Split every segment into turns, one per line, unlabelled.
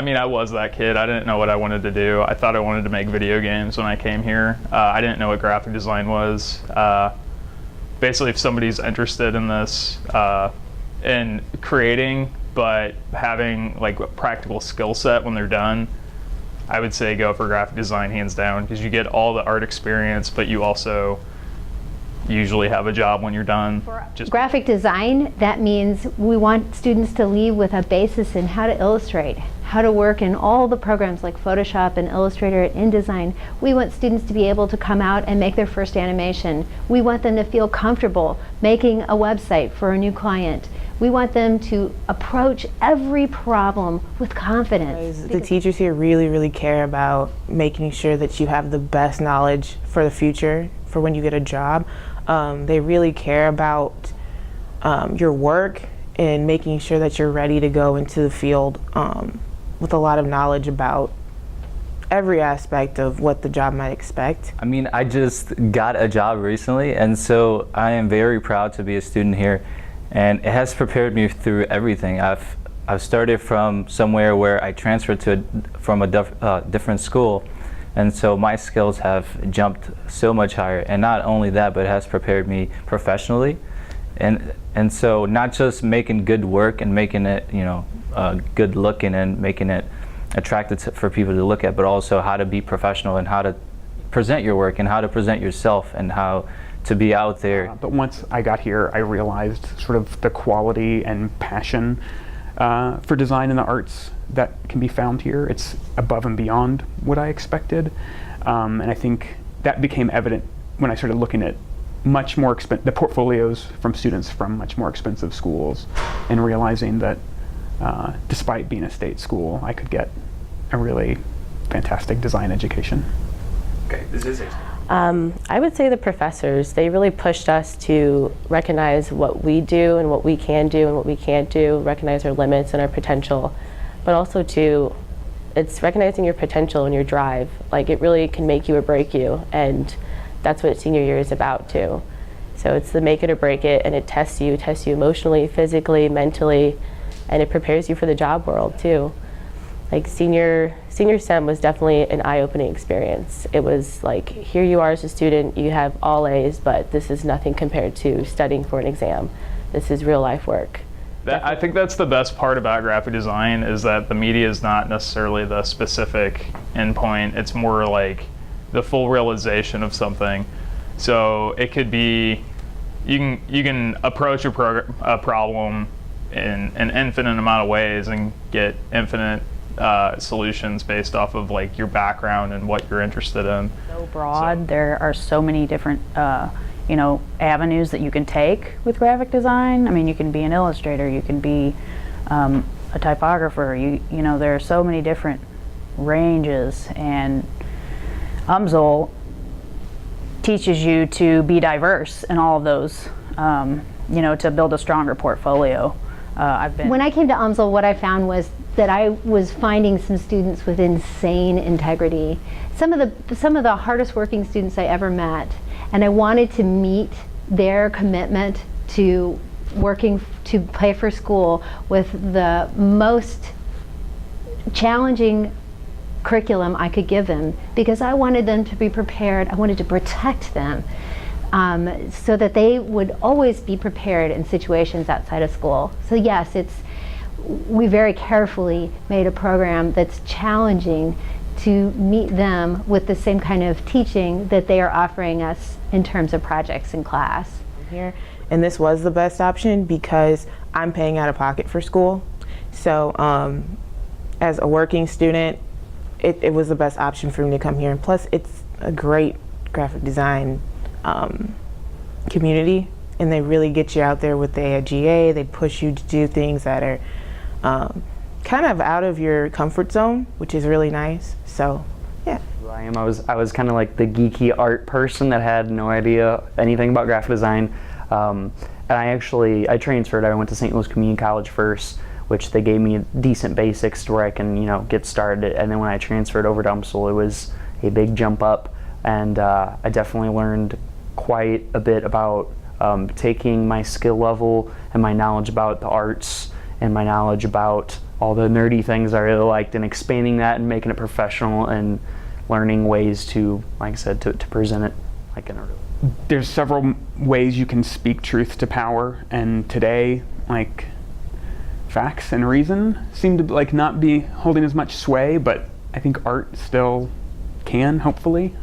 I mean, I was that kid. I didn't know what I wanted to do. I thought I wanted to make video games when I came here. I didn't know what graphic design was. Basically, if somebody's interested in this, in creating, but having like a practical skill set when they're done, I would say go for graphic design hands down, because you get all the art experience, but you also usually have a job when you're done.
Just graphic design, that means we want students to leave with a basis in how to illustrate, how to work in all the programs like Photoshop and Illustrator and InDesign. We want students to be able to come out and make their first animation. We want them to feel comfortable making a website for a new client. We want them to approach every problem with confidence.
The teachers here really care about making sure that you have the best knowledge for the future, for when you get a job. They really care about your work and making sure that you're ready to go into the field with a lot of knowledge about every aspect of what the job might expect.
I mean, I just got a job recently, and so I am very proud to be a student here, and it has prepared me through everything. I've started from somewhere where I transferred from a different school, and so my skills have jumped so much higher. And not only that, but it has prepared me professionally, and so not just making good work and making it, you know, good looking and making it attractive for people to look at, but also how to be professional and how to present your work and how to present yourself and how to be out there.
But once I got here, I realized sort of the quality and passion for design and the arts that can be found here. It's above and beyond what I expected, and I think that became evident when I started looking at the portfolios from students from much more expensive schools, and realizing that despite being a state school, I could get a really fantastic design education.
Okay, this is it.
I would say the professors, they really pushed us to recognize what we do and what we can do and what we can't do, recognize our limits and our potential, but also it's recognizing your potential and your drive. Like, it really can make you or break you, and that's what senior year is about too. So it's the make it or break it, and it tests you emotionally, physically, mentally, and it prepares you for the job world too. Like senior SEM was definitely an eye-opening experience. It was like, here you are as a student, you have all A's, but this is nothing compared to studying for an exam. This is real life work.
I think that's the best part about graphic design, is that the media is not necessarily the specific endpoint. It's more like the full realization of something. So it could be, you can approach a problem in an infinite amount of ways and get infinite solutions based off of like your background and what you're interested in.
So broad. There are so many different avenues that you can take with graphic design. I mean, you can be an illustrator, you can be a typographer, you know, there are so many different ranges, and UMSL teaches you to be diverse in all of those, to build a stronger portfolio.
When I came to UMSL, what I found was that I was finding some students with insane integrity. Some of the hardest working students I ever met, and I wanted to meet their commitment to working to pay for school with the most challenging curriculum I could give them, because I wanted them to be prepared. I wanted to protect them so that they would always be prepared in situations outside of school. So yes, we very carefully made a program that's challenging to meet them with the same kind of teaching that they are offering us in terms of projects in class.
Here, and this was the best option because I'm paying out of pocket for school. So as a working student, it was the best option for me to come here. And plus, it's a great graphic design community, and they really get you out there with the AIGA. They push you to do things that are kind of out of your comfort zone, which is really nice. So, yeah.
I was kind of like the geeky art person that had no idea anything about graphic design. And I transferred. I went to St. Louis Community College first, which they gave me decent basics to where I can, get started. And then when I transferred over to UMSL, it was a big jump up, and I definitely learned quite a bit about taking my skill level and my knowledge about the arts and my knowledge about all the nerdy things I really liked, and expanding that and making it professional and learning ways to, like I said, to present it like in a real.
There's several ways you can speak truth to power, and today, like, facts and reason seem to like not be holding as much sway, but I think art still can, hopefully,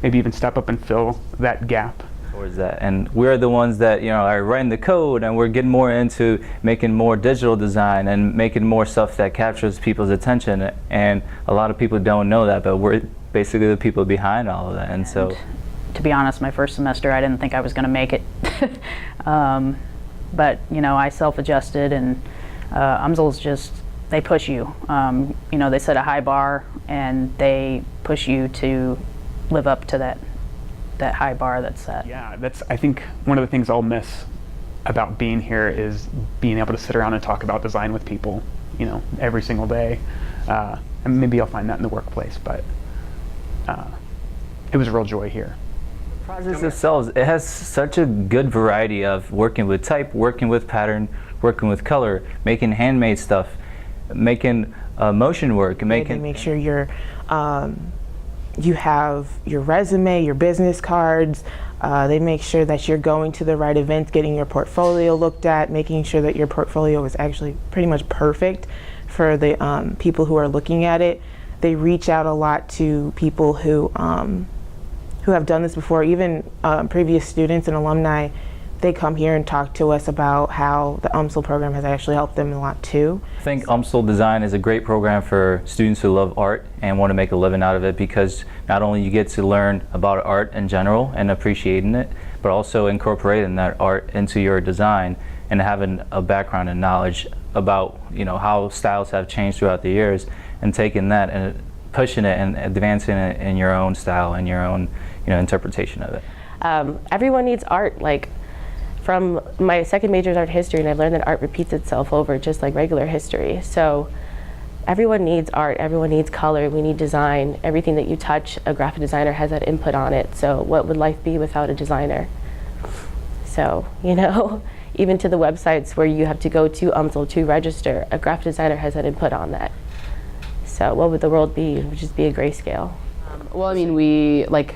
maybe even step up and fill that gap.
Towards that, and we're the ones that, you know, are writing the code, and we're getting more into making more digital design and making more stuff that captures people's attention, and a lot of people don't know that, but we're basically the people behind all of that. And so,
to be honest, my first semester I didn't think I was going to make it. But you know, I self-adjusted, and UMSL's just, they push you. You know, they set a high bar and they push you to live up to that high bar that's set.
Yeah, that's, I think one of the things I'll miss about being here is being able to sit around and talk about design with people, you know, every single day. And maybe I'll find that in the workplace, but it was a real joy here.
the projects themselves, it has such a good variety of working with type, working with pattern, working with color, making handmade stuff, making motion work, and
They make sure you're you have your resume, your business cards. They make sure that you're going to the right events, getting your portfolio looked at, making sure that your portfolio is actually pretty much perfect for the people who are looking at it. They reach out a lot to people who have done this before, even previous students and alumni. They come here and talk to us about how the UMSL program has actually helped them a lot too.
I think UMSL Design is a great program for students who love art and want to make a living out of it, because not only you get to learn about art in general and appreciating it, but also incorporating that art into your design and having a background and knowledge about, you know, how styles have changed throughout the years, and taking that and pushing it and advancing it in your own style and your own, you know, interpretation of it.
Everyone needs art. Like, from my second major is art history, and I've learned that art repeats itself over just like regular history. So everyone needs art, everyone needs color, we need design. Everything that you touch, a graphic designer has that input on it. So what would life be without a designer? So, you know, even to the websites where you have to go to UMSL to register, a graphic designer has that input on that. So what would the world be? It would just be a grayscale.
Well, I mean, we, like,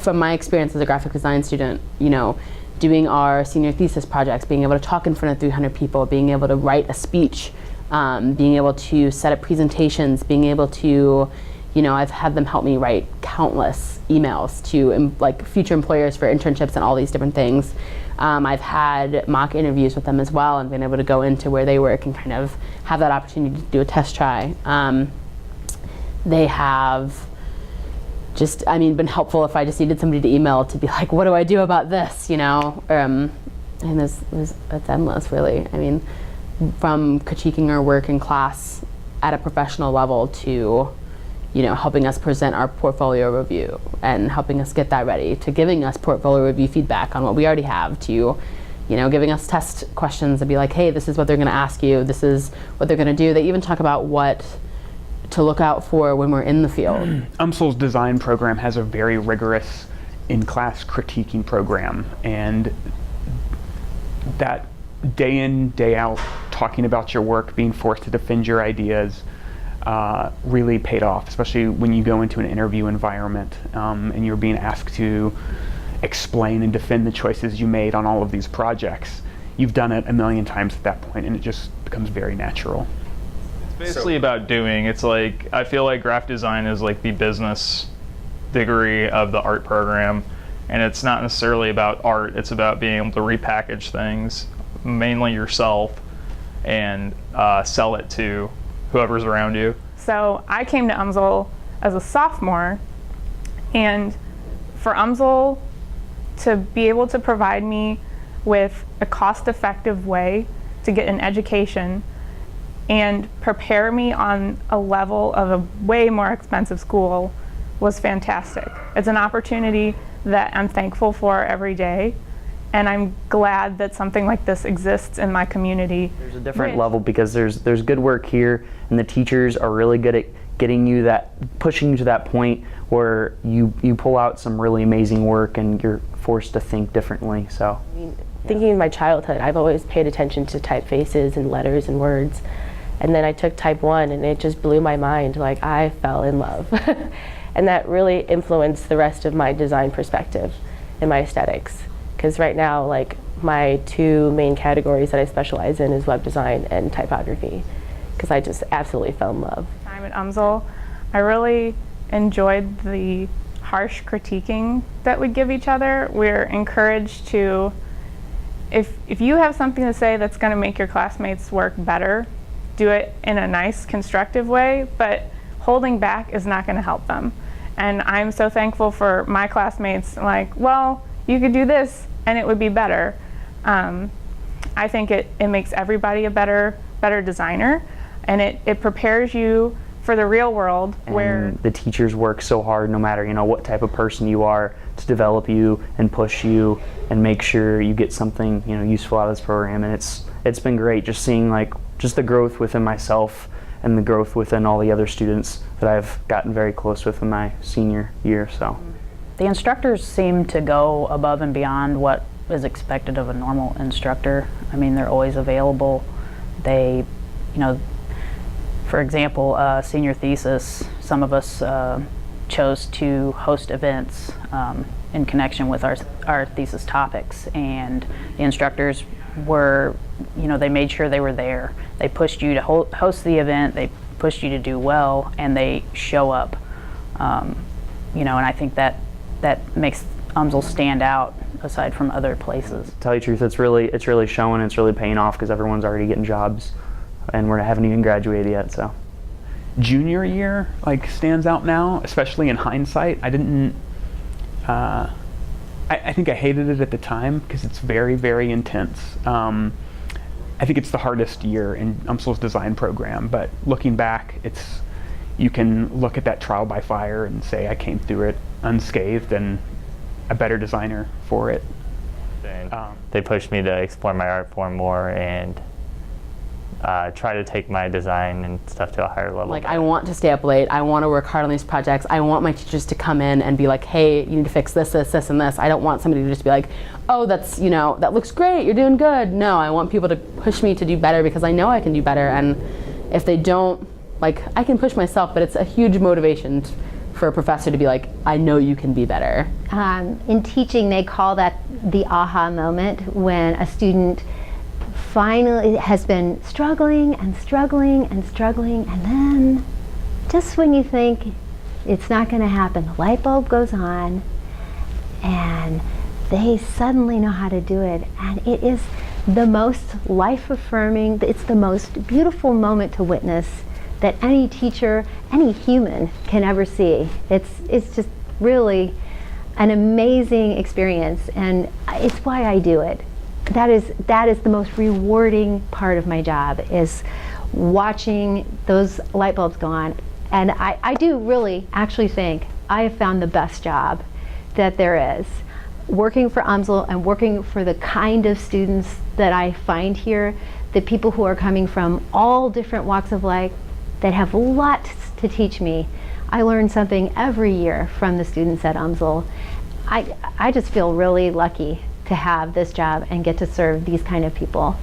from my experience as a graphic design student, you know, doing our senior thesis projects, being able to talk in front of 300 people, being able to write a speech, being able to set up presentations, being able to, you know, I've had them help me write countless emails to like future employers for internships and all these different things. I've had mock interviews with them as well, and been able to go into where they work and kind of have that opportunity to do a test try. They have just, I mean, been helpful if I just needed somebody to email to be like, what do I do about this, you know? And it's endless, really. I mean, from critiquing our work in class at a professional level to, you know, helping us present our portfolio review and helping us get that ready, to giving us portfolio review feedback on what we already have, to, you know, giving us test questions and be like, hey, this is what they're gonna ask you, this is what they're gonna do. They even talk about what to look out for when we're in the field.
UMSL's design program has a very rigorous in-class critiquing program, and that day in, day out, talking about your work, being forced to defend your ideas, really paid off, especially when you go into an interview environment and you're being asked to explain and defend the choices you made on all of these projects. You've done it a million times at that point, and it just becomes very natural.
Basically about doing. It's like, I feel like graphic design is like the business degree of the art program, and it's not necessarily about art, it's about being able to repackage things, mainly yourself, and sell it to whoever's around you.
So I came to UMSL as a sophomore, and for UMSL to be able to provide me with a cost-effective way to get an education and prepare me on a level of a way more expensive school was fantastic. It's an opportunity that I'm thankful for every day, and I'm glad that something like this exists in my community.
There's a different level because there's good work here, and the teachers are really good at getting you pushing you to that point where you pull out some really amazing work and you're forced to think differently. So,
I mean, thinking of my childhood, I've always paid attention to typefaces and letters and words. And then I took type 1 and it just blew my mind. Like, I fell in love. And that really influenced the rest of my design perspective and my aesthetics. Because right now, like, my two main categories that I specialize in is web design and typography. Because I just absolutely fell in love.
Time at UMSL, I really enjoyed the harsh critiquing that we give each other. We're encouraged to, if you have something to say that's going to make your classmates' work better, do it in a nice, constructive way, but holding back is not going to help them. And I'm so thankful for my classmates, like, well, you could do this and it would be better. I think it makes everybody a better designer, and it prepares you for the real world,
and
where
the teachers work so hard, no matter what type of person you are, to develop you and push you and make sure you get something useful out of this program. And it's been great just seeing just the growth within myself and the growth within all the other students that I've gotten very close with in my senior year. So
The instructors seem to go above and beyond what is expected of a normal instructor. I mean, they're always available. They, for example, senior thesis, some of us chose to host events in connection with our thesis topics, and the instructors were, they made sure they were there. They pushed you to host the event, they pushed you to do well, and they show up. And I think that makes UMSL stand out aside from other places.
To tell you the truth, it's really showing, it's really paying off, because everyone's already getting jobs and we haven't even graduated yet. So
Junior year stands out now, especially in hindsight. I didn't I think I hated it at the time because it's very, very intense. I think it's the hardest year in UMSL's design program, but looking back, you can look at that trial by fire and say I came through it unscathed and a better designer for it.
They pushed me to explore my art form more and try to take my design and stuff to a higher level.
Like, I want to stay up late. I want to work hard on these projects. I want my teachers to come in and be like, hey, you need to fix this, this, this, and this. I don't want somebody to just be like, oh, that's, that looks great, you're doing good. No, I want people to push me to do better because I know I can do better. And if they don't, I can push myself, but it's a huge motivation for a professor to be like, I know you can be better.
In teaching, they call that the aha moment, when a student finally has been struggling and struggling and struggling, and then just when you think it's not going to happen, the light bulb goes on and they suddenly know how to do it. And it is the most life-affirming, it's the most beautiful moment to witness that any teacher, any human can ever see. It's just really an amazing experience, and it's why I do it. That is the most rewarding part of my job, is watching those light bulbs go on. And I do really actually think I have found the best job that there is, working for UMSL and working for the kind of students that I find here, the people who are coming from all different walks of life that have lots to teach me. I learn something every year from the students at UMSL. I just feel really lucky to have this job and get to serve these kind of people.